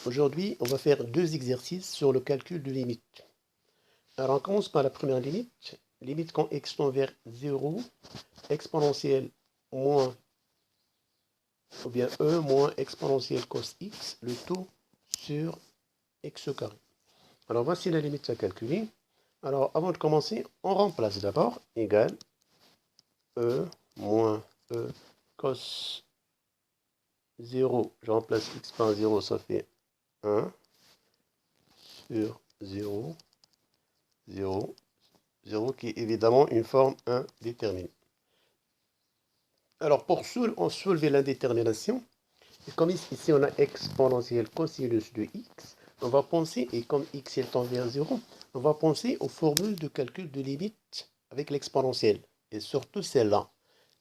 Aujourd'hui, on va faire deux exercices sur le calcul de limite. Alors, on commence par la première limite. Limite quand x tend vers 0, exponentielle moins, ou bien e moins exponentielle cos x, le tout sur x carré. Alors, voici la limite à calculer. Alors, avant de commencer, on remplace d'abord égal e moins e cos 0. Je remplace x par 0, ça fait 1 sur 0, 0. 0 qui est évidemment une forme indéterminée. Alors pour soulever l'indétermination, comme ici on a exponentielle cosinus de x, on va penser, et comme x est tend vers 0, on va penser aux formules de calcul de limite avec l'exponentielle, et surtout celle-là.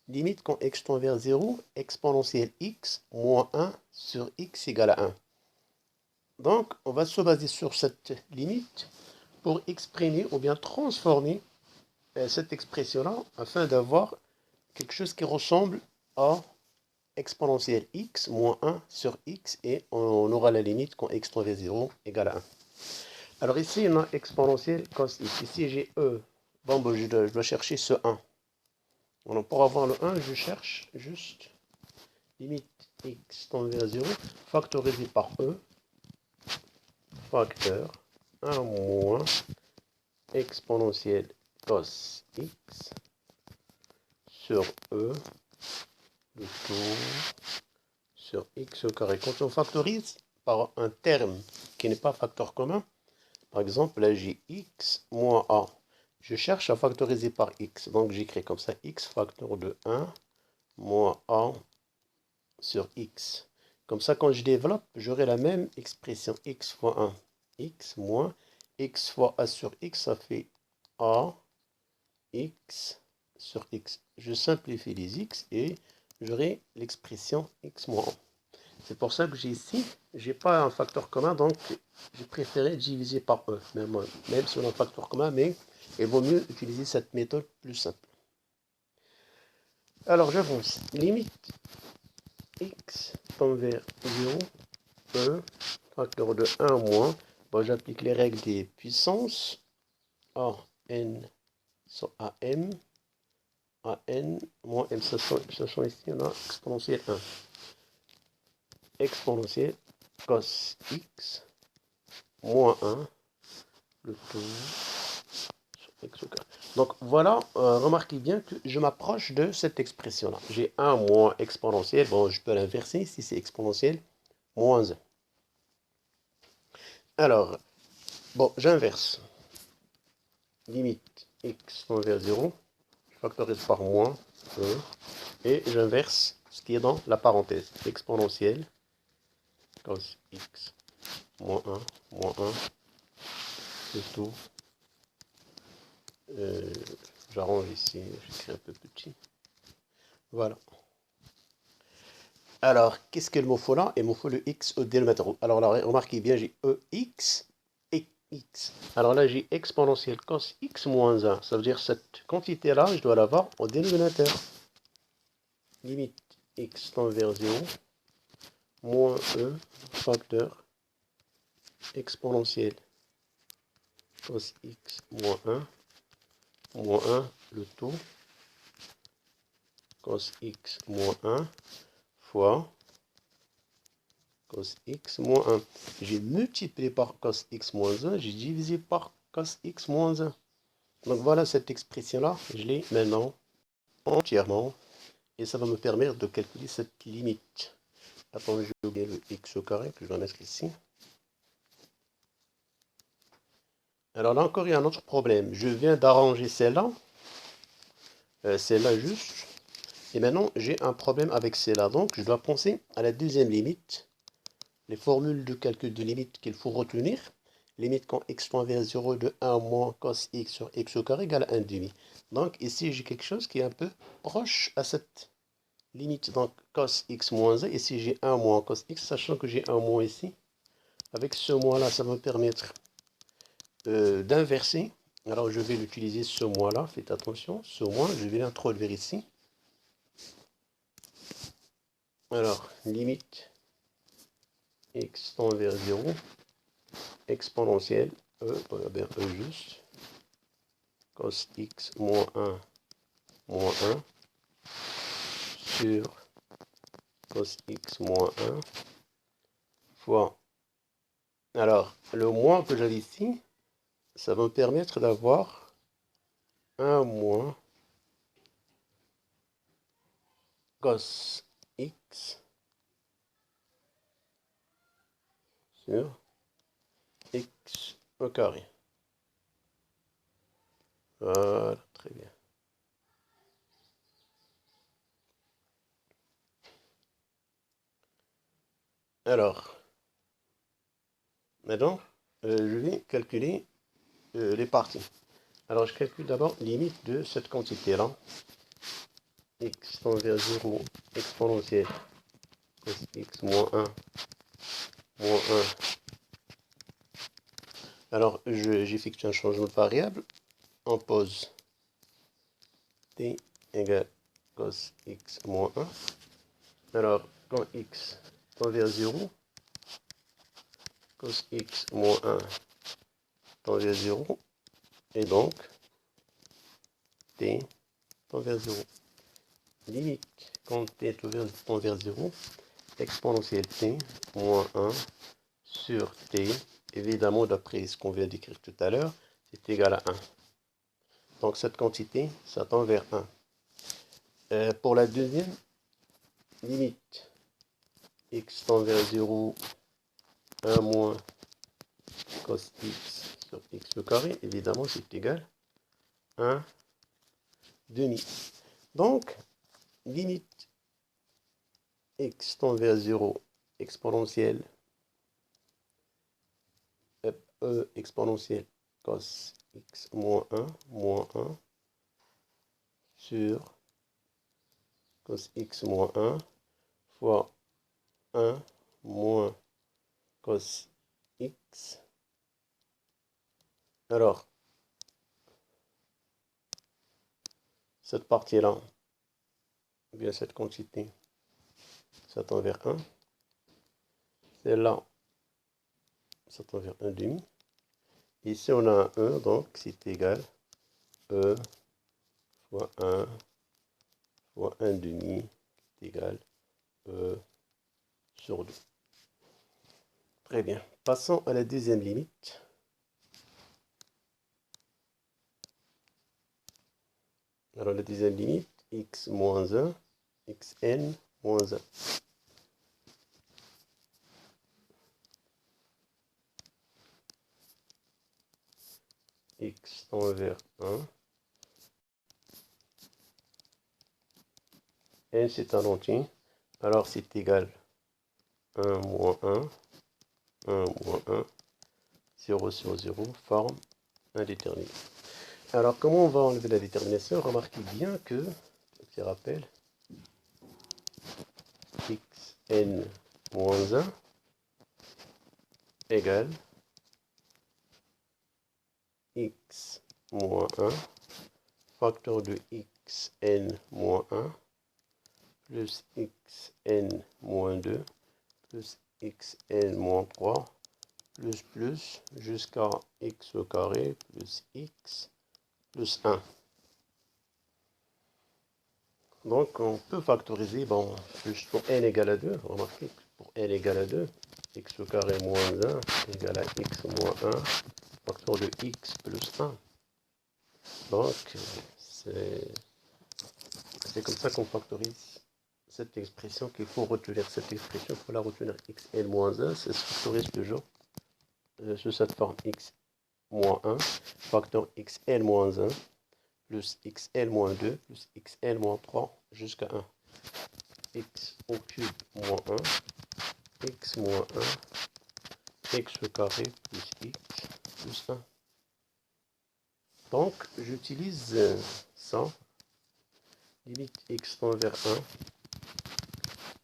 Limite quand x tend vers 0, exponentielle x moins 1 sur x égale à 1. Donc on va se baser sur cette limite pour exprimer ou bien transformer cette expression-là afin d'avoir quelque chose qui ressemble à exponentielle x moins 1 sur x et on aura la limite quand x tend vers 0 égale à 1. Alors ici, on a exponentielle cos x. Ici, j'ai e. Bon, je dois chercher ce 1. Alors, pour avoir le 1, je cherche juste limite x tend vers 0 factorisé par e facteur 1 moins exponentielle cos x sur e le tout sur x au carré. Quand on factorise par un terme qui n'est pas facteur commun, par exemple, là j'ai x moins a. Je cherche à factoriser par x. Donc j'écris comme ça x facteur de 1 moins a sur x. Comme ça, quand je développe, j'aurai la même expression x fois 1. X moins x fois a sur x, ça fait a x sur x. Je simplifie les x et j'aurai l'expression x moins 1. C'est pour ça que j'ai ici, j'ai pas un facteur commun, donc j'ai préféré diviser par e, même si on a un facteur commun, mais il vaut mieux utiliser cette méthode plus simple. Alors j'avance. Limite x tend vers 0, e, facteur de 1 moins. Bon, j'applique les règles des puissances. A, n, sur am, an, moins m, sachant ici, on a exponentielle 1. Exponentielle cos x moins 1, le tout sur x au carré. Donc voilà, remarquez bien que je m'approche de cette expression-là. J'ai 1 moins exponentielle, bon je peux l'inverser si c'est exponentielle, moins 1. Alors, bon, j'inverse. Limite x tend vers 0, je factorise par moins 1, et j'inverse ce qui est dans la parenthèse. Exponentielle cos x moins 1, le tout. J'arrange ici, j'écris un peu petit. Voilà. Alors, qu'est-ce qu'il me faut là? Il me faut le x au dénominateur. Alors là, remarquez bien, j'ai ex et x. Alors là, j'ai exponentielle cos x moins 1. Ça veut dire cette quantité-là, je dois l'avoir au dénominateur. Limite x tend vers 0, moins e, facteur exponentielle cos x moins 1, le tout, cos x moins 1, fois cos x moins 1. J'ai multiplié par cos x moins 1, j'ai divisé par cos x moins 1. Donc voilà cette expression-là, je l'ai maintenant entièrement. Et ça va me permettre de calculer cette limite. Attends, j'ai oublié le x au carré que je vais mettre ici. Alors là encore, il y a un autre problème. Je viens d'arranger celle-là. Celle-là juste. Et maintenant, j'ai un problème avec celle-là. Donc, je dois penser à la deuxième limite. Les formules de calcul de limite qu'il faut retenir. Limite quand x tend vers 0 de 1 moins cos x sur x au carré égale à 1 demi. Donc ici, j'ai quelque chose qui est un peu proche à cette limite. Donc cos x moins 1. Ici, j'ai 1 moins cos x, sachant que j'ai un moins ici. Avec ce moins-là, ça va me permettre d'inverser. Alors je vais l'utiliser ce moins-là. Faites attention. Ce moins, je vais l'introduire ici. Alors, limite x tend vers 0, exponentielle e, bien e juste, cos x moins 1 sur cos x moins 1 fois, alors le moins que j'avais ici, ça va me permettre d'avoir 1 moins cos x sur x au carré. Voilà, très bien. Alors, maintenant, je vais calculer les parties. Alors, je calcule d'abord limite de cette quantité-là. X tend vers 0 exponentielle cos x moins 1 moins 1. Alors, j'effectue un changement de variable. On pose t égale cos x moins 1. Alors, quand x tend vers 0, cos x moins 1 tend vers 0, et donc t tend vers 0. Limite, quand t tend vers 0, exponentielle t moins 1 sur t, évidemment d'après ce qu'on vient d'écrire tout à l'heure, c'est égal à 1. Donc cette quantité, ça tend vers 1. Pour la deuxième, limite, x tend vers 0, 1 moins cos x sur x au carré, évidemment c'est égal à 1 demi. Donc, limite, x tend vers 0, exponentielle, e exponentielle cos x moins 1 sur cos x moins 1 fois 1 moins cos x. Alors, cette partie-là, bien cette quantité, ça tend vers 1. Celle-là, ça tend vers 1 demi. Ici, on a un 1, donc c'est égal e fois 1 fois 1 demi est égal e sur 2. Très bien. Passons à la deuxième limite. Alors, la deuxième limite, x moins 1, xn moins 1. X tend vers 1. N, c'est un entier. Alors, c'est égal 1 moins 1, 1 moins 1, 0 sur 0, forme indéterminée. Alors, comment on va enlever la détermination? Remarquez bien que, petit rappel, xn moins 1 égale x moins 1, facteur de xn moins 1, plus xn moins 2, plus xn moins 3, plus, jusqu'à x au carré, plus x, plus 1. Donc, on peut factoriser, bon, juste pour n égale à 2, remarquez, pour n égale à 2, x au carré moins 1 égale à x moins 1, facteur de x plus 1. Donc, c'est comme ça qu'on factorise cette expression, qu'il faut retenir cette expression, il faut la retenir xn moins 1, ça se factorise toujours sous cette forme x moins 1, facteur xn moins 1, plus xn moins 2, plus xn moins 3, jusqu'à 1. X au cube moins 1, x moins 1, x au carré plus x plus 1. Donc, j'utilise ça, limite x tend vers 1,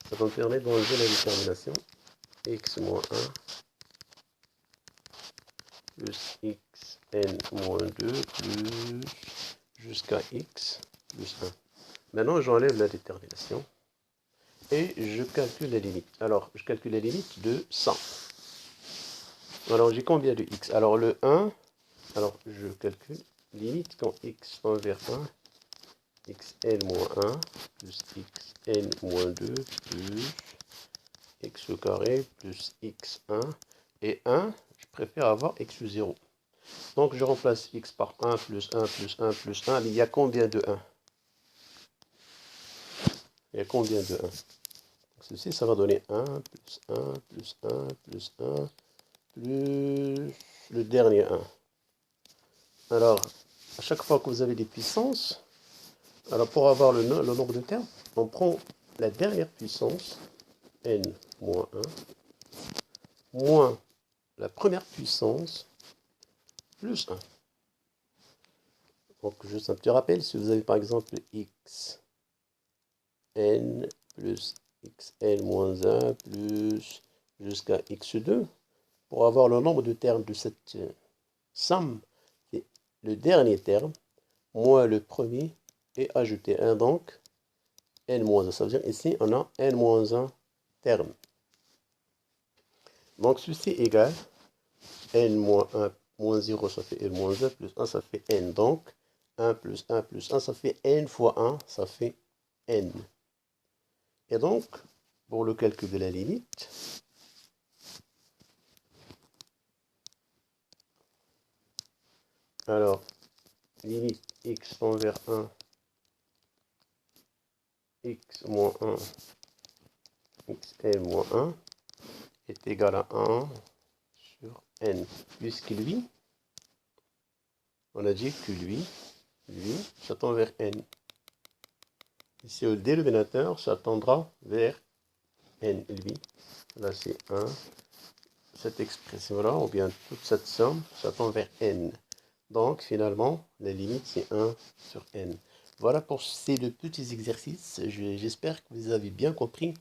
ça va me permettre d'enlever la détermination, x moins 1, plus xn moins 2, plus jusqu'à x plus 1. Maintenant, j'enlève la détermination. et je calcule la limite. Alors, je calcule la limite de 100. Alors, j'ai combien de x? Alors, le 1, alors je calcule limite quand x tend vers 1, xn moins 1 plus xn moins 2 plus x au carré plus x1 et 1, je préfère avoir x0. Donc, je remplace x par 1 plus 1 plus 1 plus 1. Mais il y a combien de 1? Il y a combien de 1? Ceci, ça va donner 1 plus 1 plus 1 plus 1 plus le dernier 1. Alors, à chaque fois que vous avez des puissances, alors pour avoir le nombre de termes, on prend la dernière puissance, n moins 1, moins la première puissance, plus 1. Donc, juste un petit rappel, si vous avez par exemple x n plus xn moins 1 plus jusqu'à x2, pour avoir le nombre de termes de cette somme, c'est le dernier terme, moins le premier, et ajouter 1, donc n-1. Ça veut dire ici, on a n-1 termes. Donc, ceci égale n-1 moins 0, ça fait n-1, plus 1, ça fait n. Donc, 1 plus 1 plus 1, ça fait n fois 1, ça fait n. Et donc, pour le calcul de la limite, alors, limite x tend vers 1, x moins 1, xn moins 1 est égal à 1 sur n. Puisque lui, on a dit que lui, ça tend vers n. Ici, au dénominateur, ça tendra vers n. Lui, là c'est 1. Cette expression-là, ou bien toute cette somme, ça tend vers n. Donc, finalement, la limite, c'est 1 sur n. Voilà pour ces deux petits exercices. J'espère que vous avez bien compris